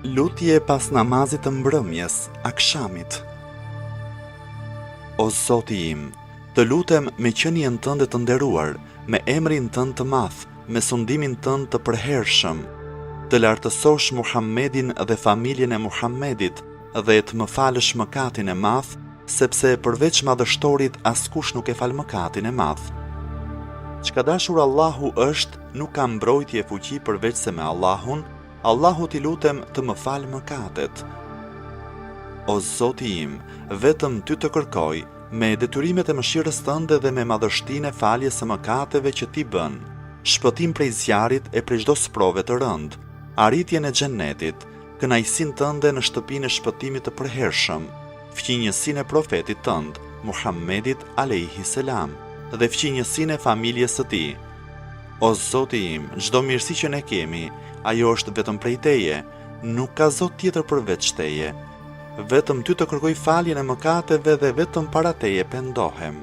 Lutje pas namazit të mbrëmjes, akshamit. O Zoti im, të lutem me qenien tënde të nderuar, me emrin tënd të madh, me sundimin tënd të përhershëm, të lartësosh Muhammedin dhe familjen e Muhammedit dhe të më falësh mëkatin e madh, sepse përveç madhështorit askush nuk e fal mëkatin e madh. Çka dashur Allahu është, nuk ka mbrojtje fuqi përveç se me Allahun. Allahu t'i lutem të më falë mëkatet. O Zoti im, vetëm ty të kërkoj, me detyrimet e mëshirës tënde dhe me madhështinë e faljes së mëkateve që ti bën, shpëtim prej zjarit e prej çdo sprove të rënd, arritjen e xhennetit, kënaqësinë tënde në shtëpinë e shpëtimit të përhershëm, fqinjësinë e profetit tënd, Muhammedit alayhi selam, dhe fqinjësinë e familjes së tij. O Zoti im, çdo mirësi që ne kemi, ajo është vetëm prej teje, nuk ka Zot tjetër përveç teje. Vetëm ty të kërkoj faljen e mëkateve dhe vetëm para teje pendohem.